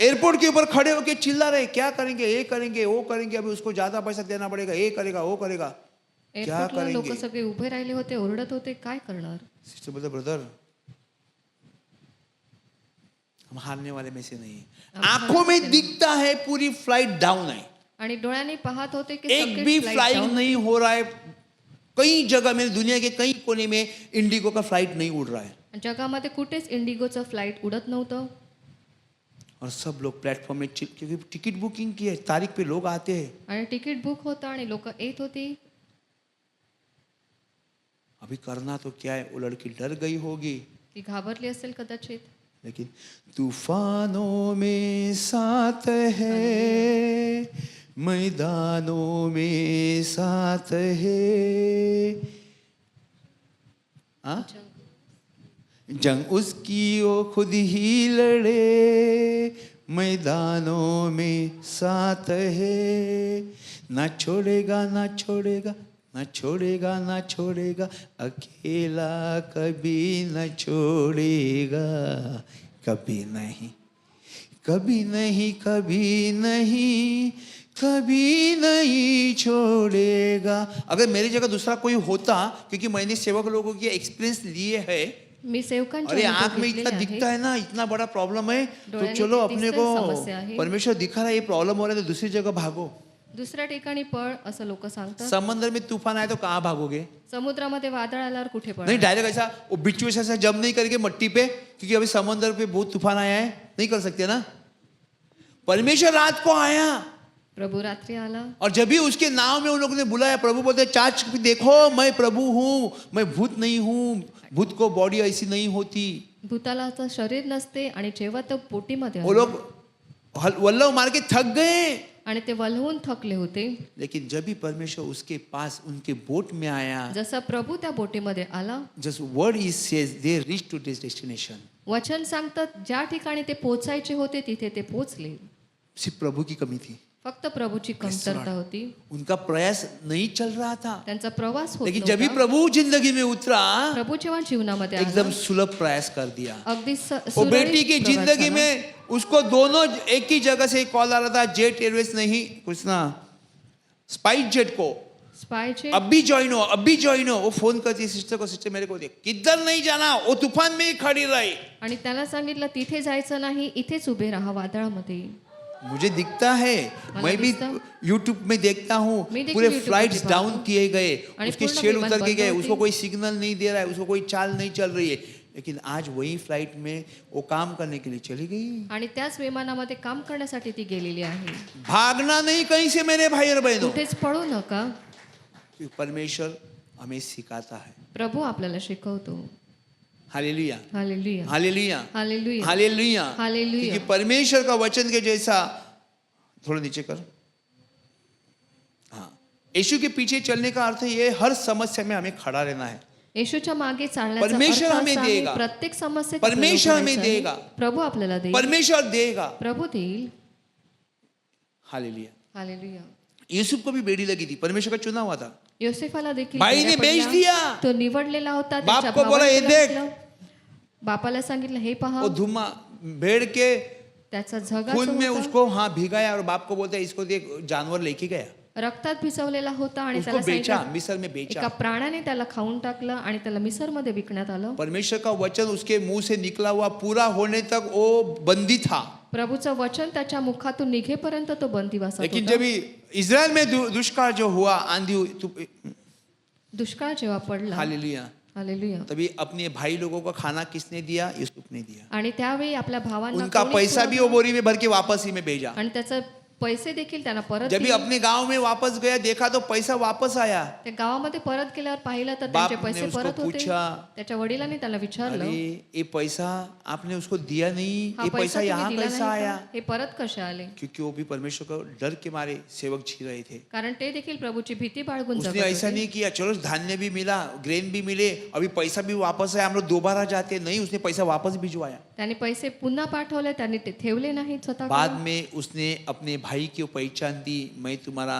Speaker 3: एयरपोर्ट के ऊपर खड़े होकर चिल्ला रहे, क्या करेंगे, ये करेंगे, वो करेंगे, अभी उसको ज्यादा पैसा देना पड़ेगा, ये करेगा, वो करेगा, क्या
Speaker 4: एअरपोर्टला लोक
Speaker 3: करेंगे.
Speaker 4: सगळे उभे राहिले होते, ओरडत होते, काय करणार.
Speaker 3: सिस्टर बोलते ब्रदर हम हारने वाले में से नहीं है. आंखों में दिखता है पूरी फ्लाइट डाउन है,
Speaker 4: आणि डोळ्यांनी पाहत होते की
Speaker 3: एक
Speaker 4: सगळी
Speaker 3: भी
Speaker 4: flight
Speaker 3: फ्लाइट
Speaker 4: down.
Speaker 3: नहीं हो रहा है. कई जगह में दुनिया के कई कोने में इंडिगो का फ्लाइट नहीं उड़ रहा है.
Speaker 4: जगामध्ये कुठेच इंडिगोचं फ्लाइट उडत नव्हतं.
Speaker 3: और सब लोग प्लेटफॉर्म में क्योंकि टिकट बुकिंग की है, तारीख पे लोग आते हैं.
Speaker 4: आणि तिकीट बुक होतं आणि लोक येत होती.
Speaker 3: अभी करना तो क्या है, वो लड़की डर गई होगी,
Speaker 4: ती घाबरली असेल कदाचित.
Speaker 3: लेकिन तूफानों में साथ है, मैदानों में साथ है. हाँ? जंग उसकी वो खुद ही लड़े, मैदानों में साथ है. ना छोड़ेगा ना छोड़ेगा ना छोड़ेगा ना छोड़ेगा, अकेला कभी न छोड़ेगा. कभी नहीं कभी नहीं कभी नहीं कभी नहीं छोड़ेगा. अगर मेरी जगह दूसरा कोई होता, क्योंकि मैंने सेवक लोगों की एक्सपीरियंस लिए है,
Speaker 4: मी सेवकांचे
Speaker 3: अरे
Speaker 4: अनुभव
Speaker 3: आंख में
Speaker 4: घेतलेले
Speaker 3: इतना
Speaker 4: आहे.
Speaker 3: दिखता है ना, इतना बड़ा प्रॉब्लम है, तो
Speaker 4: डोळ्याने
Speaker 3: चलो
Speaker 4: ते
Speaker 3: अपने
Speaker 4: दिसतंय,
Speaker 3: को
Speaker 4: समस्या आहे.
Speaker 3: परमेश्वर दिखा रहा है ये प्रॉब्लम हो रहा है तो दूसरी जगह भागो.
Speaker 4: दुसऱ्या ठिकाणी पळ असं लोक सांगतात.
Speaker 3: समंदर में तूफान आए तो कहाँ भागोगे.
Speaker 4: समुद्रामध्ये वादळ आल्यावर कुठे
Speaker 3: नहीं
Speaker 4: पळ.
Speaker 3: डायरेक्ट ऐसा वो बिच्छू ऐसा जम नहीं करके मट्टी पे, क्योंकि अभी समंदर पे बहुत तूफान आया है, नहीं कर सकते ना. परमेश्वर रात को आया
Speaker 4: प्रभू रात्री आला
Speaker 3: और जब भी उसके नाव में उन लोगों ने बुलाया, प्रभु बोलते चाच देखो मैं प्रभु हूँ, मैं भूत नहीं हूँ, भूत को बॉडी ऐसी नहीं होती.
Speaker 4: भूताला असं शरीर नसते. आणि जेव्हा तो पोटीमध्ये
Speaker 3: वो
Speaker 4: आला
Speaker 3: लोग वल्लव मार के थक गए.
Speaker 4: आणि ते वल्हवून थकले होते.
Speaker 3: लेकिन जब भी परमेश्वर उसके पास उनके बोट में आया,
Speaker 4: जसा प्रभू त्या बोटीमध्ये आला,
Speaker 3: just word is says they reach to this destination.
Speaker 4: वचन सांगतात ज्या ठिकाणी ते पोचायचे होते तिथे ते पोचले.
Speaker 3: सिर्फ प्रभु की कमी थी,
Speaker 4: फक्त प्रभूची कमतरता होती.
Speaker 3: उनका प्रयास नहीं चल रहा था.
Speaker 4: त्यांचा प्रवास होत
Speaker 3: लेकिन जब भी
Speaker 4: नव्हता.
Speaker 3: प्रभु जिंदगी में उतरा,
Speaker 4: प्रभू जेव्हा जीवनामध्ये आला,
Speaker 3: एकदम सुलभ प्रयास कर दिया.
Speaker 4: अगदी
Speaker 3: वो बेटी की
Speaker 4: सुरळीत
Speaker 3: जिंदगी
Speaker 4: प्रवास झाला.
Speaker 3: में उसको दोनों एक ही जगह से कॉल आ रहा था, जेट एयरवेज नहीं कुछ ना, स्पाइस जेट को
Speaker 4: स्पायचे
Speaker 3: अभी ज्वाइन हो, अभी ज्वाइन हो. वो फोन करती सिस्टर को, सिस्टर मेरे को देख, किधर नहीं जाना, वो तूफान में ही खड़ी रही.
Speaker 4: आणि त्याला सांगितलं तिथे जायचं नाही, इथेच उभे राहा वादळामध्ये.
Speaker 3: मुझे दिखता है,
Speaker 4: मला
Speaker 3: मैं भी
Speaker 4: दिसतं.
Speaker 3: यूट्यूब में देखता हूँ,
Speaker 4: मैं देखिए
Speaker 3: पूरे
Speaker 4: YouTube
Speaker 3: फ्लाइट्स
Speaker 4: पर
Speaker 3: डाउन
Speaker 4: देखता
Speaker 3: किए गए,
Speaker 4: आणि
Speaker 3: उसके
Speaker 4: पूर्ण
Speaker 3: शेड
Speaker 4: विमान
Speaker 3: उतर के
Speaker 4: बंद
Speaker 3: गए,
Speaker 4: होती.
Speaker 3: उसको कोई सिग्नल नहीं दे रहा है, उसको कोई चाल नहीं चल रही है. लेकिन आज वही फ्लाइट में वो काम करने के लिए चली गई.
Speaker 4: आणि त्याच विमानामध्ये काम करण्यासाठी ती गेलेली आहे.
Speaker 3: भागना नहीं कहीं से मेरे भाई और बहनों.
Speaker 4: कुठेच पळू नका.
Speaker 3: क्योंकि परमेश्वर हमें सिखाता है.
Speaker 4: प्रभू आपल्याला शिकवतो.
Speaker 3: Hallelujah
Speaker 4: hallelujah
Speaker 3: hallelujah
Speaker 4: hallelujah
Speaker 3: hallelujah.
Speaker 4: Hallelujah.
Speaker 3: क्योंकि परमेश्वर का वचन के जैसा, थोड़ा नीचे कर. हाँ, यीशु के पीछे चलने का अर्थ ये हर समस्या में हमें खड़ा रहना है.
Speaker 4: येशूच्या मागे चालण्याचा
Speaker 3: परमेश्वर
Speaker 4: अर्थ
Speaker 3: हमें
Speaker 4: असा आहे,
Speaker 3: देगा.
Speaker 4: प्रत्येक समस्येत
Speaker 3: परमेश्वर
Speaker 4: आपल्याला
Speaker 3: हमें
Speaker 4: उभं राहायचं
Speaker 3: देगा.
Speaker 4: आहे. प्रभू आपल्याला देईल.
Speaker 3: परमेश्वर देगा.
Speaker 4: प्रभू देईल.
Speaker 3: हालेलुया.
Speaker 4: हालेलुया.
Speaker 3: यूसुफ को भी बेड़ी लगी थी, परमेश्वर का चुना हुआ था.
Speaker 4: योसेफाला देखील
Speaker 3: बाईने
Speaker 4: बेड्या
Speaker 3: बेच
Speaker 4: पडल्या.
Speaker 3: दिया.
Speaker 4: तो निवडलेला होता.
Speaker 3: बाप
Speaker 4: त्याच्या
Speaker 3: को बोला,
Speaker 4: भावाने
Speaker 3: "हे
Speaker 4: त्याला
Speaker 3: देख."
Speaker 4: म्हटलं, बापाला सांगितलं हे पहा.
Speaker 3: वो धुमा भेड़ के
Speaker 4: त्याचा झगा
Speaker 3: खून
Speaker 4: जो
Speaker 3: में
Speaker 4: होता,
Speaker 3: उसको भिगाया और बाप को बोलता है इसको एक जानवर लेके गया,
Speaker 4: रक्तात भिजवलेला होता आणि
Speaker 3: उसको
Speaker 4: त्याला
Speaker 3: बेचा,
Speaker 4: सांगितलं,
Speaker 3: मिस्र में
Speaker 4: एका
Speaker 3: बेचा.
Speaker 4: प्राण्याने त्याला खाऊन टाकलं आणि त्याला मिसरमध्ये विकण्यात आलं.
Speaker 3: परमेश्वर का वचन उसके मुंह से निकला हुआ पूरा होने तक वो बंदी था.
Speaker 4: प्रभूचं वचन त्याच्या मुखातून निघेपर्यंत तो बंदीवासात
Speaker 3: लेकिन
Speaker 4: होता.
Speaker 3: जब इजराइल में दुष्काळ जो हुआ, आंधी हुई,
Speaker 4: दुष्काळ जेव्हा पडला,
Speaker 3: हालेलुया,
Speaker 4: हालेलुया,
Speaker 3: तभी अपने भाई लोगों का खाना किसने दिया? यूसुफ ने दिया.
Speaker 4: आणि त्यावेळी आपल्या भावांना
Speaker 3: उनका
Speaker 4: कोणी
Speaker 3: पैसा भी वो
Speaker 4: पुरवलं?
Speaker 3: बोरी में भर के वापस ही में भेजा.
Speaker 4: आणि त्याचे पैसे देखील त्यांना परत
Speaker 3: जब भी
Speaker 4: दिले.
Speaker 3: अपने गांव में वापस गया, देखा तो पैसा वापस आया.
Speaker 4: त्या गावामध्ये परत गेल्यावर पाहिलं तर
Speaker 3: बाप
Speaker 4: त्यांचे
Speaker 3: ने
Speaker 4: पैसे
Speaker 3: उसको
Speaker 4: परत होते.
Speaker 3: पूछा,
Speaker 4: त्याच्या वडिलांनी त्याला विचारलं,
Speaker 3: अरे ये पैसा आपने उसको दिया नहीं,
Speaker 4: हा
Speaker 3: ये पैसा
Speaker 4: तुम्ही
Speaker 3: यहाँ
Speaker 4: दिला
Speaker 3: कैसा
Speaker 4: नाही
Speaker 3: आया?
Speaker 4: का? हे परत कसे आले?
Speaker 3: क्योंकि वो भी परमेश्वर को डर के मारे सेवक जी रहे थे.
Speaker 4: कारण ते देखील प्रभूची भीती बाळगून
Speaker 3: उसने
Speaker 4: जगत
Speaker 3: ऐसा
Speaker 4: होते.
Speaker 3: नहीं किया, चलो धान्य भी मिला, ग्रेन भी मिले, अभी पैसा भी वापस आया, हम लोग दोबारा जाते. नहीं, उसने पैसा वापस भिजवाया.
Speaker 4: त्यांनी पैसे पुन्हा पाठवले, त्यांनी ते ठेवले नाही स्वतः.
Speaker 3: बाद में उसने अपने भाई की पहचान दी, मैं तुम्हारा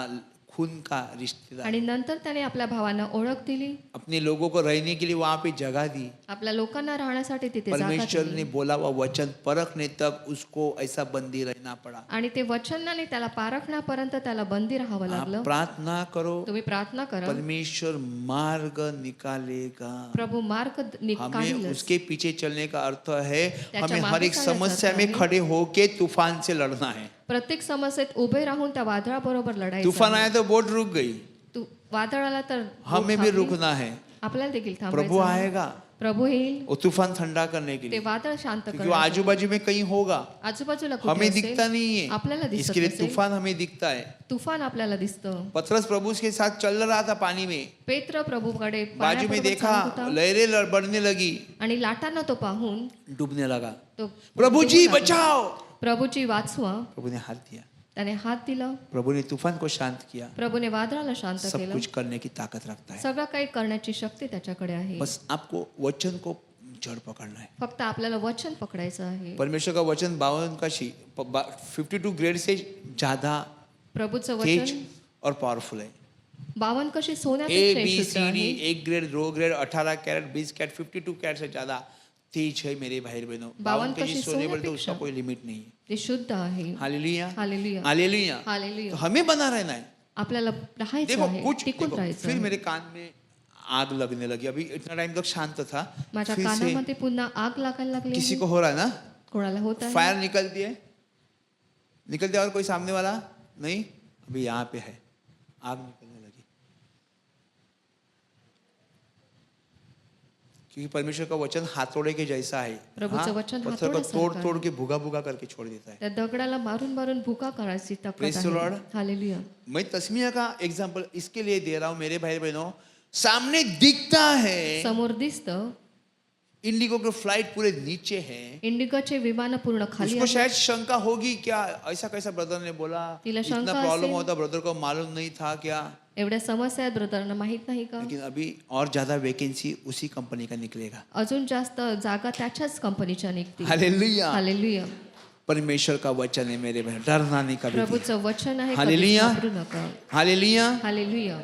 Speaker 3: खून का रिश्तेदार.
Speaker 4: आणि नंतर त्याने आपल्या भावांना ओळख दिली,
Speaker 3: अपने लोगों को रहने के लिए वहां पे जगह दी.
Speaker 4: आपल्या लोकांना राहण्यासाठी तिथे जागा
Speaker 3: परमेश्वर ने
Speaker 4: दिली.
Speaker 3: बोला हुआ वचन परखने तक उसको ऐसा बंदी रहना पड़ा.
Speaker 4: आणि ते वचनाने त्याला पारखण्यापर्यंत त्याला बंदी राहावं
Speaker 3: आप
Speaker 4: लागलं.
Speaker 3: प्रार्थना करो,
Speaker 4: तुम्ही प्रार्थना करा,
Speaker 3: परमेश्वर मार्ग निकालेगा.
Speaker 4: प्रभू मार्ग
Speaker 3: हमें
Speaker 4: काढीलच.
Speaker 3: उसके पीछे चलने का अर्थ है
Speaker 4: त्याच्या
Speaker 3: हमें हर
Speaker 4: मागे
Speaker 3: एक
Speaker 4: चालायचं
Speaker 3: समस्या
Speaker 4: अर्थ
Speaker 3: में
Speaker 4: आहे.
Speaker 3: खड़े होके तूफान से लड़ना है.
Speaker 4: प्रत्येक समस्येत उभे राहून त्या वादळाबरोबर लढायचं
Speaker 3: तूफान
Speaker 4: आहे.
Speaker 3: आया तो बोट रुक गई,
Speaker 4: तू वादळ आला तर बोट
Speaker 3: हमें भी
Speaker 4: थांबली.
Speaker 3: रुकना है.
Speaker 4: आपल्याला देखील
Speaker 3: प्रभु
Speaker 4: थांबायचं आहे.
Speaker 3: आएगा
Speaker 4: प्रभू येईल
Speaker 3: वो तूफान ठंडा करने के
Speaker 4: ते
Speaker 3: लिए,
Speaker 4: वादळ शांत
Speaker 3: क्योंकि वो
Speaker 4: करण्यासाठी.
Speaker 3: आजू बाजू में कहीं होगा,
Speaker 4: आजूबाजूला कुठे
Speaker 3: हमें
Speaker 4: असेल,
Speaker 3: दिखता नहीं है,
Speaker 4: आपल्याला दिसत
Speaker 3: इसके लिए
Speaker 4: नसेल.
Speaker 3: तूफान हमें दिखता है.
Speaker 4: तुफान आपल्याला दिसतं.
Speaker 3: पतरस प्रभु के साथ चल रहा था पानी में,
Speaker 4: पेत्र प्रभूकडे
Speaker 3: बाजू में
Speaker 4: पाण्याबरोबर
Speaker 3: देखा
Speaker 4: चालत होता.
Speaker 3: लहरें बढ़ने लगी,
Speaker 4: आणि लाटांना तो पाहून
Speaker 3: डूबने लगा.
Speaker 4: तो
Speaker 3: प्रभु जी
Speaker 4: लागला.
Speaker 3: बचाओ.
Speaker 4: प्रभूची वाचवा.
Speaker 3: प्रभु ने हाथ दिया,
Speaker 4: त्याने हात दिला.
Speaker 3: प्रभु ने तूफान को शांत किया.
Speaker 4: प्रभूने वादळाला शांत
Speaker 3: सब
Speaker 4: केलं.
Speaker 3: कुछ करने की ताकत रखता है.
Speaker 4: सगळं काही करण्याची शक्ती त्याच्याकडे आहे.
Speaker 3: बस आपको वचन को जड़ पकड़ना है.
Speaker 4: फक्त आपल्याला वचन पकडायचं आहे.
Speaker 3: परमेश्वर का वचन 52 का 52 ग्रेड से ज्यादा
Speaker 4: प्रभूचं
Speaker 3: तेज
Speaker 4: वचन
Speaker 3: और पावरफुल है.
Speaker 4: 52 कशी
Speaker 3: ए
Speaker 4: सोन्यापेक्षा
Speaker 3: बी
Speaker 4: शुद्ध
Speaker 3: सी डी,
Speaker 4: आहे.
Speaker 3: 1 grade, 2 grade, 18 carat, 20 carat, 52 carat से ज्यादा तेज है मेरे भाई बहनों. 52
Speaker 4: कशी
Speaker 3: केजी सोने पर तो
Speaker 4: सोन्यापेक्षा.
Speaker 3: उसका कोई लिमिट नहीं है.
Speaker 4: ते शुद्ध आहे.
Speaker 3: Hallelujah,
Speaker 4: hallelujah,
Speaker 3: hallelujah.
Speaker 4: हालेलुया.
Speaker 3: तो हमें बना रहना है.
Speaker 4: आपल्याला राहायचं
Speaker 3: देखो
Speaker 4: आहे,
Speaker 3: कुछ
Speaker 4: टिकून
Speaker 3: देखो,
Speaker 4: राहायचं
Speaker 3: फिर
Speaker 4: आहे.
Speaker 3: मेरे कान में आग लगने लगी. अभी इतना टाइम तक शांत था,
Speaker 4: माझ्या
Speaker 3: फिर से
Speaker 4: कानामध्ये पुन्हा आग लागायला लागली.
Speaker 3: किसी को हो रहा है ना,
Speaker 4: कोणाला होत आहे?
Speaker 3: फायर निकलती है, निकलती है, और कोई सामने वाला नहीं. अभी यहाँ पे है, आग निकलने लगी. क्योंकि परमेश्वर का वचन हाथोड़े के जैसा है.
Speaker 4: प्रभूचं
Speaker 3: हाँ,
Speaker 4: वचन
Speaker 3: पत्थर को
Speaker 4: हाथोड्यासारखं
Speaker 3: तोड़
Speaker 4: आहे.
Speaker 3: तोड़ के भुगा भुगा करके छोड़ देता है.
Speaker 4: त्या दगडाला मारून मारून भुका करायची ताकद
Speaker 3: Praise the Lord.
Speaker 4: आहे. हालेलुया.
Speaker 3: मैं तस्मिया का एग्जाम्पल इसके लिए दे रहा हूँ मेरे भाई बहनों, सामने दिखता है
Speaker 4: समोर दिसतं
Speaker 3: इंडिगो के फ्लाइट पूरे नीचे है.
Speaker 4: इंडिगोचे विमान पूर्ण खाली
Speaker 3: उसको
Speaker 4: आहे.
Speaker 3: शायद शंका होगी, क्या ऐसा कैसा ब्रदर ने बोला,
Speaker 4: तिला
Speaker 3: इतना
Speaker 4: शंका
Speaker 3: प्रॉब्लम
Speaker 4: असेल.
Speaker 3: होता, ब्रदर को मालूम नहीं था क्या.
Speaker 4: एवढ्या समस्या आहेत ब्रदरना माहित नाही का?
Speaker 3: लेकिन अभी और ज्यादा वैकेंसी उसी कंपनी का निकलेगा.
Speaker 4: अजून जास्त जागा त्याच्याच कंपनीच्या निघतील.
Speaker 3: हालेलुया.
Speaker 4: हालेलुया.
Speaker 3: परमेश्वर का वचन है मेरे बहन, डरना नहीं कभी भी.
Speaker 4: प्रभूचं वचन आहे, कधीच
Speaker 3: हालेलुया.
Speaker 4: घाबरू नका.
Speaker 3: हालेलुया.
Speaker 4: हालेलुया.